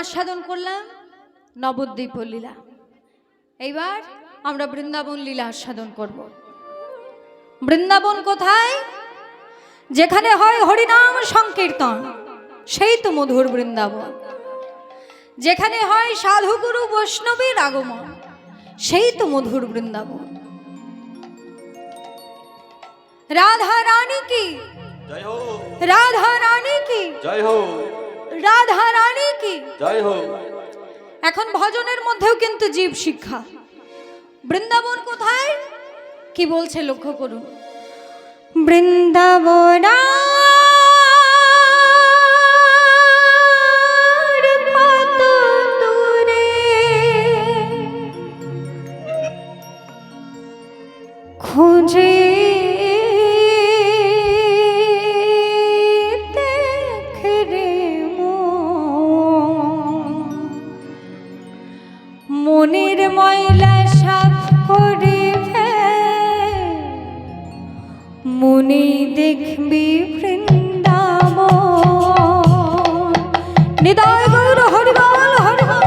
আস্বাদন করলাম নবদ্বীপ লীলা। এইবার আমরা বৃন্দাবন লীলা আস্বাদন করব। বৃন্দাবন কোথায়? যেখানে হয় হরিনাম সংকীর্তন, সেই তো মধুর বৃন্দাবন। যেখানে হয় সাধুগুরু বৈষ্ণবীর আগমন, সেই তো মধুর বৃন্দাবন। রাধা রানী কি জয় হো, রাধা রানী কি জয় হো, রাধা রানী কি জয় হো। এখন ভজনের মধ্যেও কিন্তু জীব শিক্ষা। বৃন্দাবন কোথায় কি বলছে লক্ষ্য করুন। বৃন্দাবন কত দূরে খুঁজে দেখ রে মনের ময়লা সাফ করে মনে দেখবি বৃন্দাবন। নিদায় গৌর হরিবল হরিবল।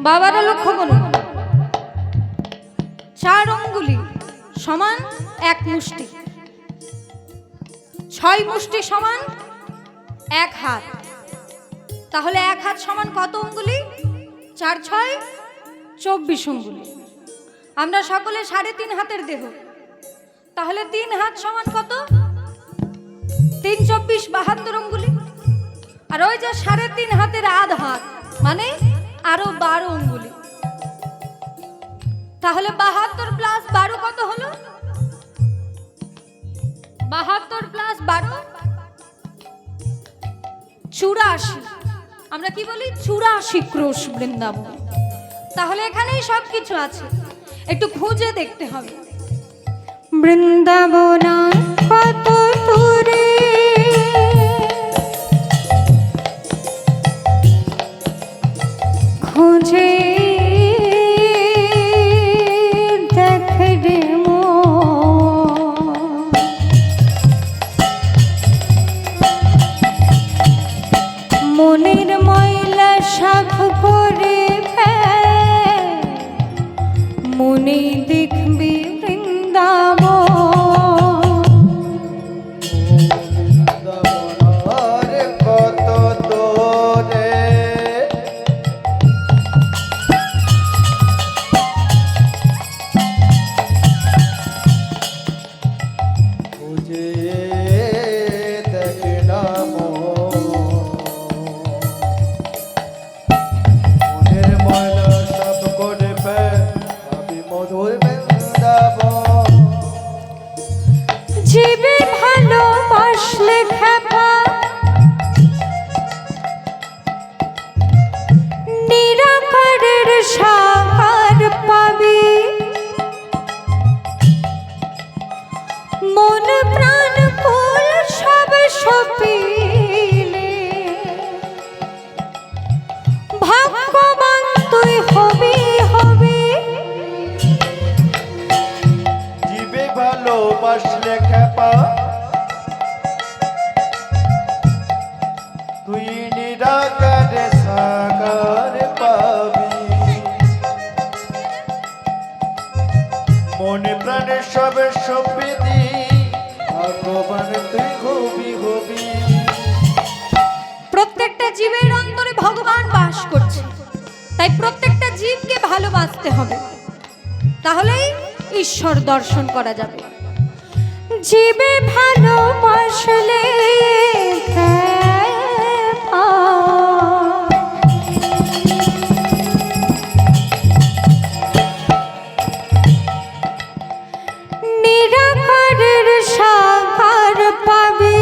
বাবারা লক্ষ্য করুন, 4 আঙ্গুলি সমান 1 মুষ্টি, 6 মুষ্টি সমান 1 হাত। তাহলে 1 হাত সমান কত অঙ্গুলি? 4 6 24 অঙ্গুলি। আমরা সকলে 3.5 হাতের দেহ, তাহলে 3 হাত সমান কত? 3 24 72 অঙ্গুলি। আর ওই যে 3.5 হাতের আধ হাত মানে আরো 12 অঙ্গুলি। তাহলে 72 প্লাস 12 কত হলো? 72 প্লাস 12 84। আমরা কি বলি? 84 ক্রোশ বৃন্দাবন। তাহলে এখানেই সব কিছু আছে, একটু খুঁজে দেখতে হবে। বৃন্দাবন কত দূরে খুঁজে দেখ রে মনের ময়লা সাফ করে মনে দেখবি বৃন্দাবন। জীবে ভালোবাসলে খেপা নিরাকারের সাকার পাবি, মন প্রাণ কুল সব সপিলে ভাগ্যবান তুই হবি হবি। জীবে ভালোবাসলে খেপা তুই নিরাকারে সাকার পাবি, মনে প্রাণে সবে সপিদি ভগবান তুই হবি হবি। প্রত্যেকটা জীবের অন্তরে ভগবান বাস করছে, তাই প্রত্যেকটা জীবকে ভালোবাসতে হবে, তাহলেই ঈশ্বর দর্শন করা যাবে। জীবে ভালোবাসলে নিরাকারের সাকার পাবি,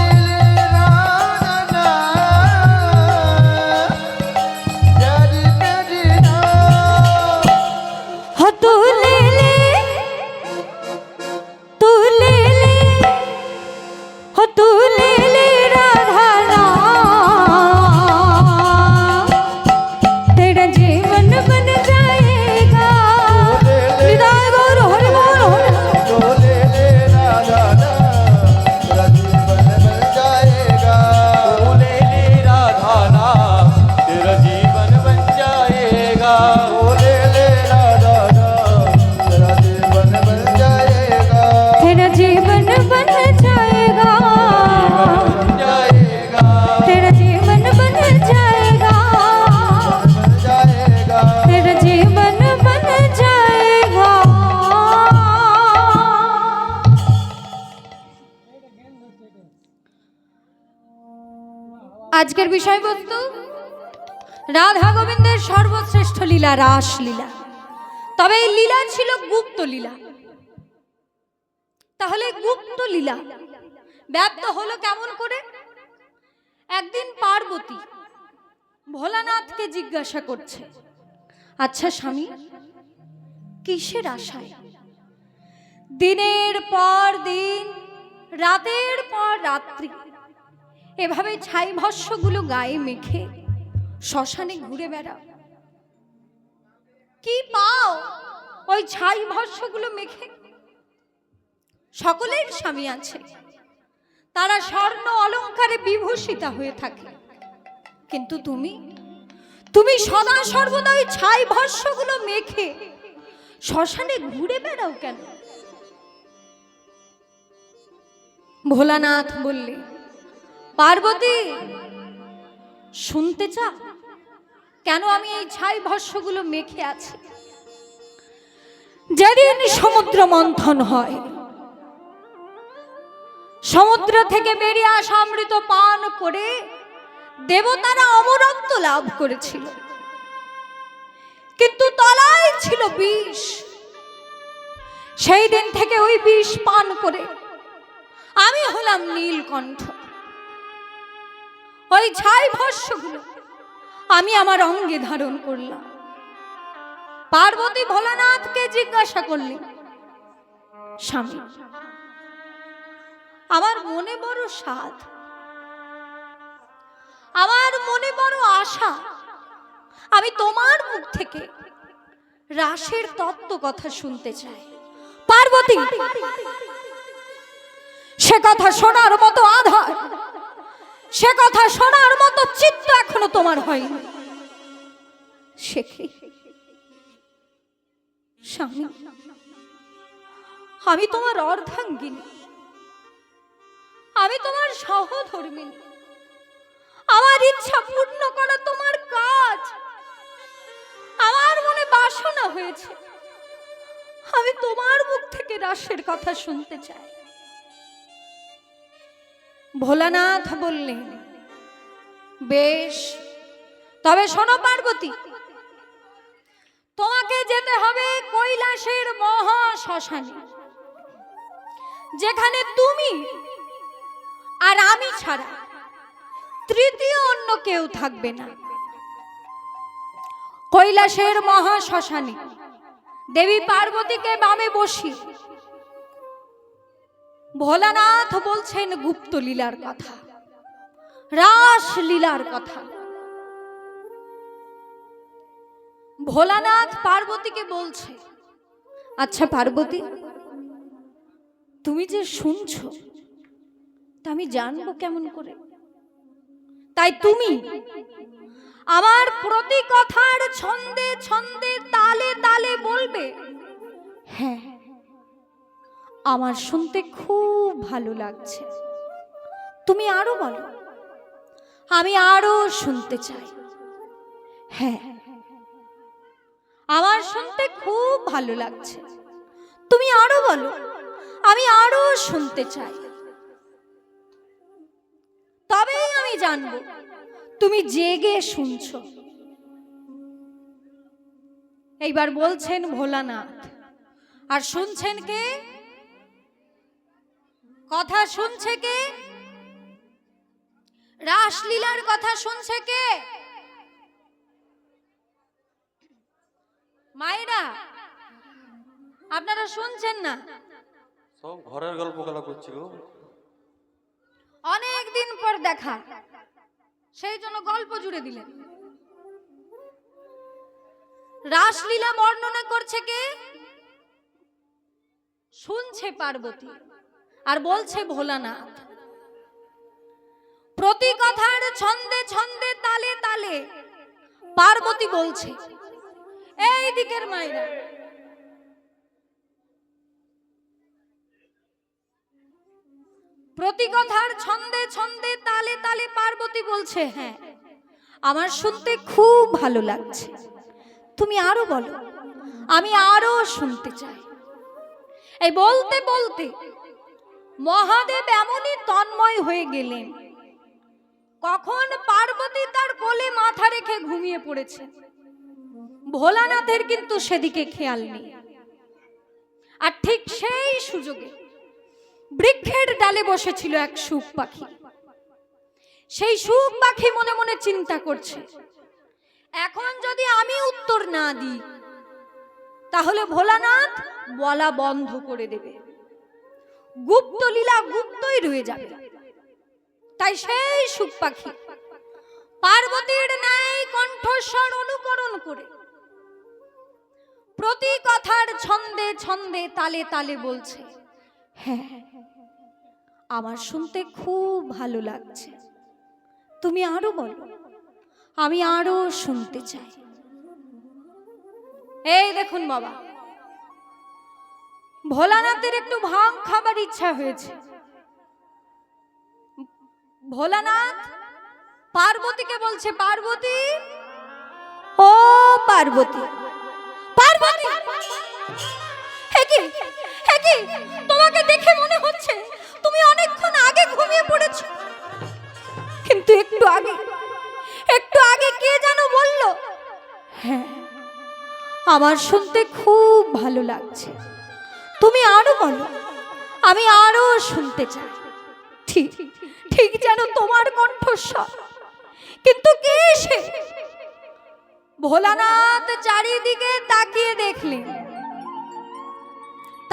আজকের বিষয়বস্তু রাধা গোবিন্দের সর্বশ্রেষ্ঠ লীলা, রাসলীলা। তবে এই লীলা ছিল গুপ্ত লীলা। তাহলে গুপ্ত লীলা ব্যাপ্ত হলো কেমন করে? একদিন পার্বতী ভোলানাথকে জিজ্ঞাসা করছে, আচ্ছা স্বামী, কিসের আশায় দিনের পর দিন, রাতের পর রাত্রি এভাবে ছাই ভস্যগুলো গায়ে মেখে শ্মশানে ঘুরে বেড়াও? কি পাও ওই ছাই ভস্যগুলো মেখে? সকলের স্বামী আছে, তারা স্বর্ণ অলংকারে বিভূষিতা হয়ে থাকে, কিন্তু তুমি সদা সর্বদা ওই ছাই ভস্যগুলো মেখে শ্মশানে ঘুরে বেড়াও কেন? ভোলানাথ বললে, পার্বতী শুনতে চাও কেন আমি এই ছাই ভস্যগুলো মেখে আছি? যেদিন সমুদ্র মন্থন হয়, সমুদ্র থেকে বেরিয়ে আসা অমৃত পান করে দেবতারা অমরত্ব লাভ করেছিল, কিন্তু তলায় ছিল বিষ। সেই দিন থেকে ওই বিষ পান করে আমি হলাম নীলকণ্ঠ। ওই ছাই ভস্যগুলো আমি আমার অঙ্গে ধারণ করলাম। পার্বতী ভোলানাথকে জিজ্ঞাসা করলেন, স্বামী, আমার মনে বড় সাধ, আমার মনে বড় আশা, আমি তোমার মুখ থেকে রাসের তত্ত্ব কথা শুনতে চাই। পার্বতী, সে কথা শোনার মতো আধার, সে কথা শোনার মতো চিত্ত এখনো তোমার হয়নি। সে কি? স্বামী, আমি তোমার অর্ধাঙ্গিনী, আমি তোমার সহধর্মিনী। আমার ইচ্ছা পূর্ণ করা তোমার কাজ। আমার মনে বাসনা হয়েছে, আমি তোমার মুখ থেকে রাসের কথা শুনতে চাই। ভোলানাথ বললেন, বেশ, তবে শোনো পার্বতী, তোমাকে যেতে হবে কৈলাসের মহা শ্মশানে, যেখানে তুমি আর আমি ছাড়া তৃতীয় অন্য কেউ থাকবে না। কৈলাসের মহা শ্মশানে দেবী পার্বতীকে বামে বসিয়ে ভোলানাথ বলছেন গুপ্ত লীলার কথা, রাস লীলার কথা। ভোলানাথ পার্বতীকে বলছে, আচ্ছা পার্বতী, তুমি যে শুনছো তা আমি জানবো কেমন করে? তাই তুমি আমার প্রতি কথার ছন্দে ছন্দে তালে তালে বলবে, হ্যাঁ, আমার শুনতে খুব ভালো লাগছে। তুমি আরো বলো, আমি আরো শুনতে চাই। হ্যাঁ, আমার শুনতে খুব ভালো লাগছে। তুমি আরো বলো, আমি আরো শুনতে চাই। তবেই আমি জানবো তুমি জেগে শুনছো। এইবার বলছেন ভোলানাথ, আর শুনছেন কে? কথা শুনছে কে? রাসলীলার কথা শুনছে কে? মায়েরা, আপনারা শুনছেন না? সব ঘরের গল্প গলা করছি গো। অনেক দিন পর দেখা, সেই জন্য গল্প জুড়ে দিলেন। রাসলীলা বর্ণনা করছে কে? শুনছে পার্বতী, আর বলছে ভোলানাথ। প্রতি কথার ছন্দে ছন্দে তালে তালে পার্বতী বলছে, এই দিকের মায়েরা, প্রতি কথার ছন্দে ছন্দে তালে তালে পার্বতী বলছে, হ্যাঁ, আমার শুনতে খুব ভালো লাগছে। তুমি আরো বলো, আমি আরো শুনতে চাই। এই বলতে বলতে মহাদেব এমনই তন্ময় হয়ে গেলেন, কখন পার্বতী তার কোলে মাথা রেখে ঘুমিয়ে পড়েছে, ভোলানাথের কিন্তু সেদিকে খেয়াল নেই। আর ঠিক সেই সুযোগে বৃক্ষের ডালে বসেছিল এক শুক পাখি। সেই শুক পাখি মনে মনে চিন্তা করছে, এখন যদি আমি উত্তর না দিই তাহলে ভোলানাথ বলা বন্ধ করে দেবে, গুপ্ত লীলা গুপ্তই রয়ে যাবে। তাই সেই শুক পাখি পার্বতীর ন্যায় কণ্ঠস্বর অনুকরণ করে প্রতি কথার ছন্দে ছন্দে তালে তালে বলছে, হ্যাঁ আমার শুনতে খুব ভালো লাগছে, তুমি আরো বলো, আমি আরো শুনতে চাই। এই দেখুন বাবা, ভোলানাথের একটু ভাং খাবার ইচ্ছা হয়েছে। ভোলানাথ পার্বতীকে বলছে, পার্বতী, ও পার্বতী, পার্বতী, তোমাকে দেখে মনে হচ্ছে তুমি অনেকক্ষণ আগে ঘুমিয়ে পড়েছো, কিন্তু একটু আগে কে যেন বলল, হ্যাঁ আমার শুনতে খুব ভালো লাগছে, তুমি আরো বলো, আমি আরো শুনতে চাই। ঠিক ঠিক যেন তোমার কণ্ঠস্বর, কিন্তু কে সে? ভোলানাথ চারিদিকে তাকিয়ে দেখলেন।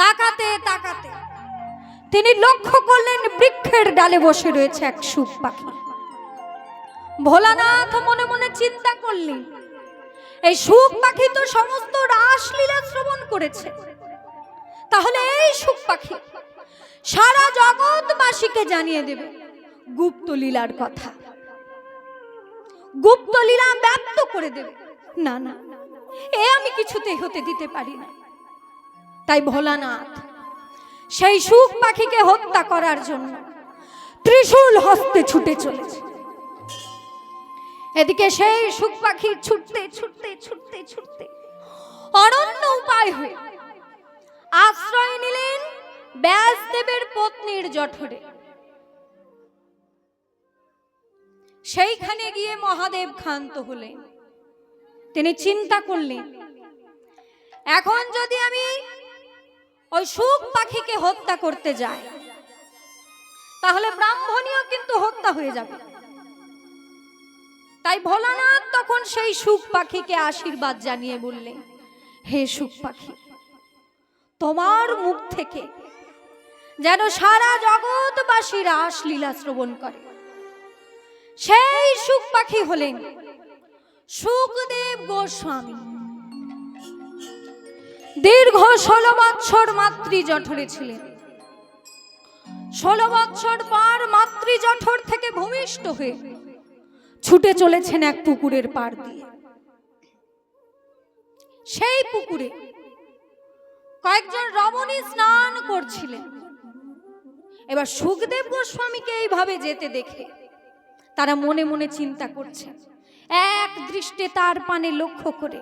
তাকাতে তাকাতে তিনি লক্ষ্য করলেন বৃক্ষের ডালে বসে রয়েছে এক শুক পাখি। ভোলানাথ মনে মনে চিন্তা করলেন, এই শুক পাখি তো সমস্ত রাসলীলা শ্রবণ করেছে, তাহলে এই শুক পাখি সারা জগৎবাসীকে জানিয়ে দেবে গুপ্ত লীলার কথা, গুপ্ত লীলা ব্যক্ত করে দেবে। না না, এ আমি কিছুতেই হতে দিতে পারি না। তাই ভোলানাথ সেই শুক পাখিকে হত্যা করার জন্য ত্রিশূল হস্তে ছুটে চলেছে। এদিকে সেই শুক পাখি ছুটতে ছুটতে ছুটতে ছুটতে অনন্য উপায় হয়ে আশ্রয় নিলেন ব্যাসদেবের পত্নীর জঠরে। সেইখানে গিয়ে মহাদেব ক্ষান্ত হলেন। তিনি চিন্তা করলেন, এখন যদি আমি ওই শুক পাখিকে হত্যা করতে যাই তাহলে ব্রাহ্মণীও কিন্তু হত্যা হয়ে যাবে। তাই ভোলানাথ তখন সেই শুক পাখিকে আশীর্বাদ জানিয়ে বললেন, হে শুক পাখি, তোমার মুখ থেকে যেন সারা জগৎবাসী রাসলীলা শ্রবণ করে। সেই শুক পাখি হলেন শুকদেব গোস্বামী। দীর্ঘ 16 বৎসর মাতৃ জঠরে ছিলেন। 16 বৎসর পর মাতৃ জঠর থেকে ভূমিষ্ঠ হয়ে ছুটে চলেছেন এক পুকুরের পাড় দিয়ে। সেই পুকুরে কয়েকজন রমণী স্নান করছিলেন। এবার শুকদেব গোস্বামীকে এইভাবে যেতে দেখে তারা মনে মনে চিন্তা করছে, এক দৃষ্টে তার পানে লক্ষ্য করে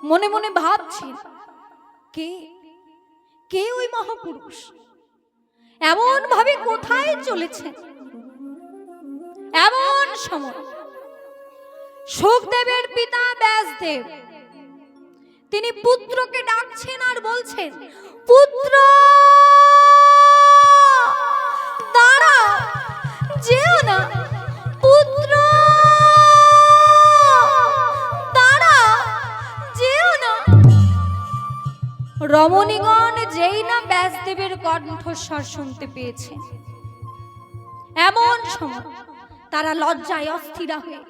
মনে মনে ভাবছেন, কে কে ওই মহাপুরুষ, এমন ভাবে কোথায় চলেছেন। এমন সময় শুকদেবের পিতা ব্যাসদেব তিনি পুত্রকে ডাকছেন আর বলছেন, পুত্র দাঁড়া, যেও না, পুত্র দাঁড়া, যেও না। রমণীগণ যেই না ব্যাসদেবের কণ্ঠস্বর শুনতে পেয়েছে, এমন সময় তারা লজ্জায় অস্থিরা হয়ে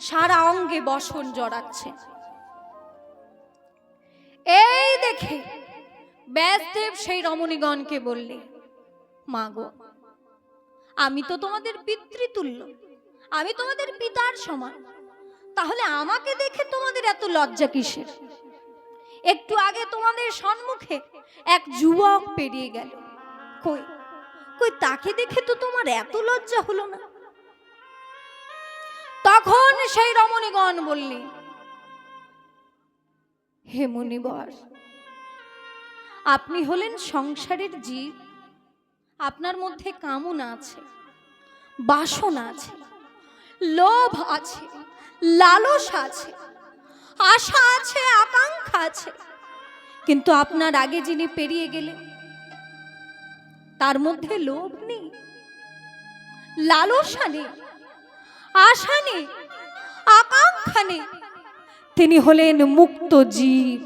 সারা অঙ্গে বসন জড়াচ্ছে। এই দেখে ব্যাসদেব সেই রমণীগণকে বললে, মা গো, আমি তো তোমাদের পিতৃতুল্য, আমি তোমাদের পিতার সমান, তাহলে আমাকে দেখে তোমাদের এত লজ্জা কিসের? একটু আগে তোমাদের সম্মুখে এক যুবক পেরিয়ে গেল, কই কই তাকে দেখে তো তোমার এত লজ্জা হলো না? তখন সেই রমণীগণ বললে, হে মুনিবর, আপনি হলেন সংসারের জীব, আপনার মধ্যে কামনা আছে, বাসনা আছে, লোভ আছে, লালসা আছে, আশা আছে, আকাঙ্ক্ষা আছে, কিন্তু আপনার আগে যিনি পেরিয়ে গেলেন তার মধ্যে লোভ নেই, লালসা নেই, আশা নেই, আকাঙ্ক্ষা নেই। তিনি হলেন মুক্ত জীব।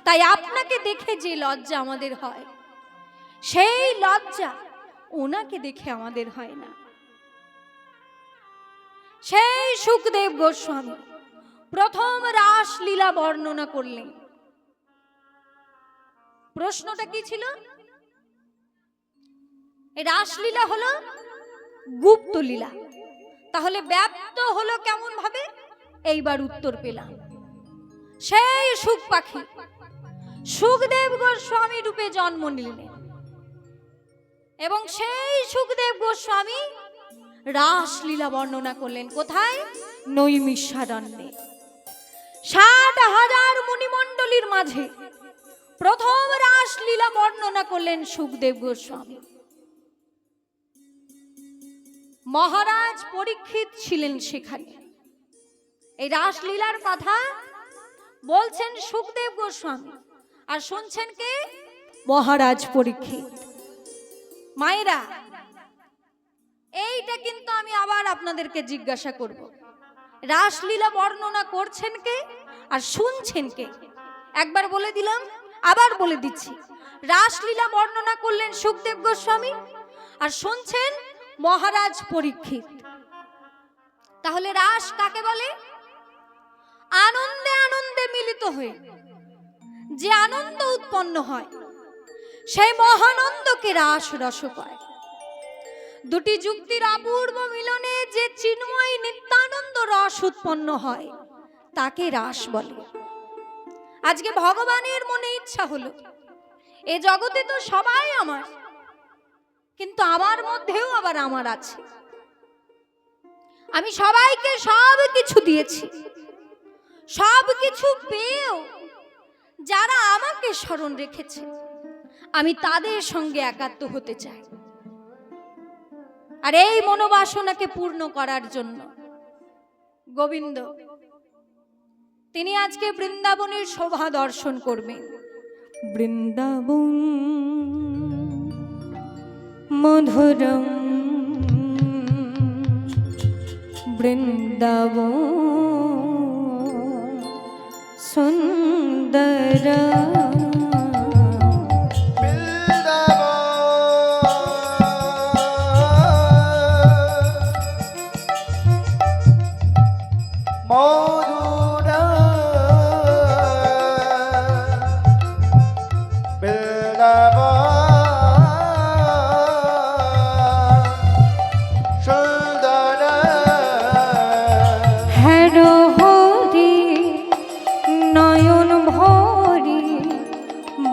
তাই আপনাকে দেখে যে লজ্জা আমাদের হয়, সেই লজ্জা ওনাকে দেখে আমাদের হয় না। সেই সুখদেব গোস্বামী প্রথম রাসলীলা বর্ণনা করলেন। প্রশ্নটা কি ছিল? এই রাসলীলা হলো গুপ্ত লীলা, তাহলে ব্যাপ্ত হলো কেমন ভাবে? এইবার উত্তর পেলাম। সেই সুখ পাখি সুখদেব গোস্বামী রূপে জন্ম নিলেন এবং সেই সুখদেব গোস্বামী রাসলীলা বর্ণনা করলেন। কোথায়? নৈমিষারণ্যে। 60,000 মুনিমণ্ডলীর মাঝে প্রথম রাসলীলা বর্ণনা করলেন সুখদেব গোস্বামী। মহারাজ পরীক্ষিত ছিলেন সেখানে। এই রাসলীলার কথা বলছেন সুখদেব গোস্বামী, আর শুনছেন কে? মহারাজ পরীক্ষিত। মায়েরা, এইটা কিন্তু আমি আবার আপনাদেরকে জিজ্ঞাসা করব, রাসলীলা বর্ণনা করছেন কে আর শুনছেন কে? একবার বলে দিলাম, আবার বলে দিচ্ছি। রাসলীলা বর্ণনা করলেন সুখদেব গোস্বামী আর শুনছেন মহারাজ পরীক্ষিত। তাহলে রাস কাকে বলে? আনন্দে আনন্দে মিলিত হয়ে যে আনন্দ উৎপন্ন হয়, সেই মহানন্দকে রাস রস কয়। দুটি যুক্তির অপূর্ব মিলনে যে চিন্ময় নিত্যানন্দ রস উৎপন্ন হয় তাকে রাস বলে। আজকে ভগবানের মনে ইচ্ছা হলো, এ জগতে তো সবাই আমার, কিন্তু আমার মধ্যেও আবার আমার আছে। আমি সবাইকে সব কিছু দিয়েছি, সব কিছু পেয়েও যারা আমাকে স্মরণ রেখেছে আমি তাদের সঙ্গে একাত্ম হতে চাই। আর এই মনোবাসনাকে পূর্ণ করার জন্য গোবিন্দ তিনি আজকে বৃন্দাবনের শোভা দর্শন করবেন। বৃন্দাবন মধুরম বৃন্দাবন সুন্দর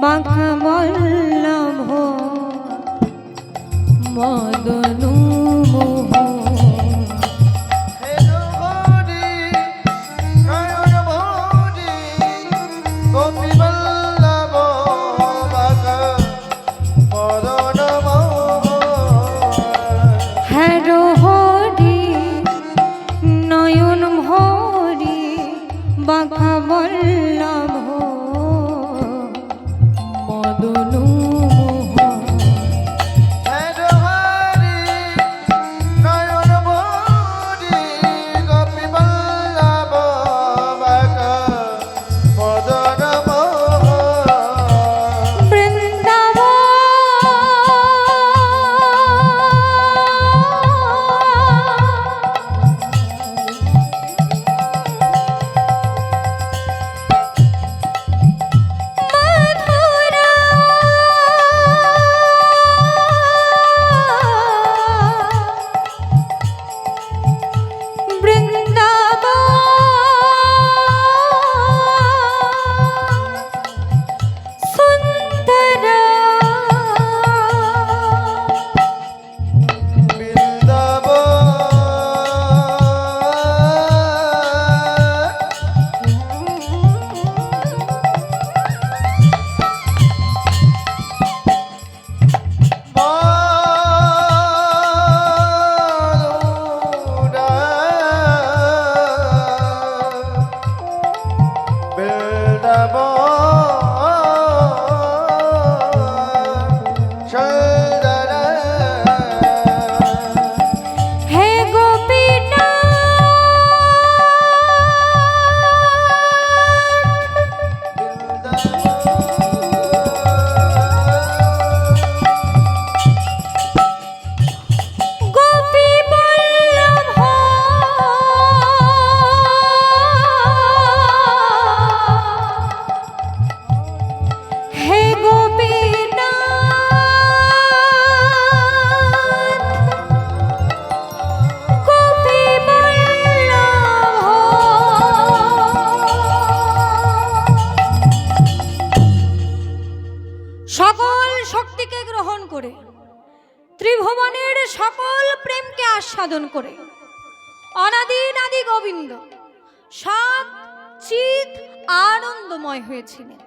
বাঁকা বল্লভ মদনু নয়ন ভরি বাঁকা বল্লভ মদনু সকল শক্তিকে গ্রহণ করে ত্রিভুবনের সকল প্রেমকে আস্বাদন করে অনাদিনাদি গোবিন্দ সৎ চিত আনন্দময় হয়েছিলেন।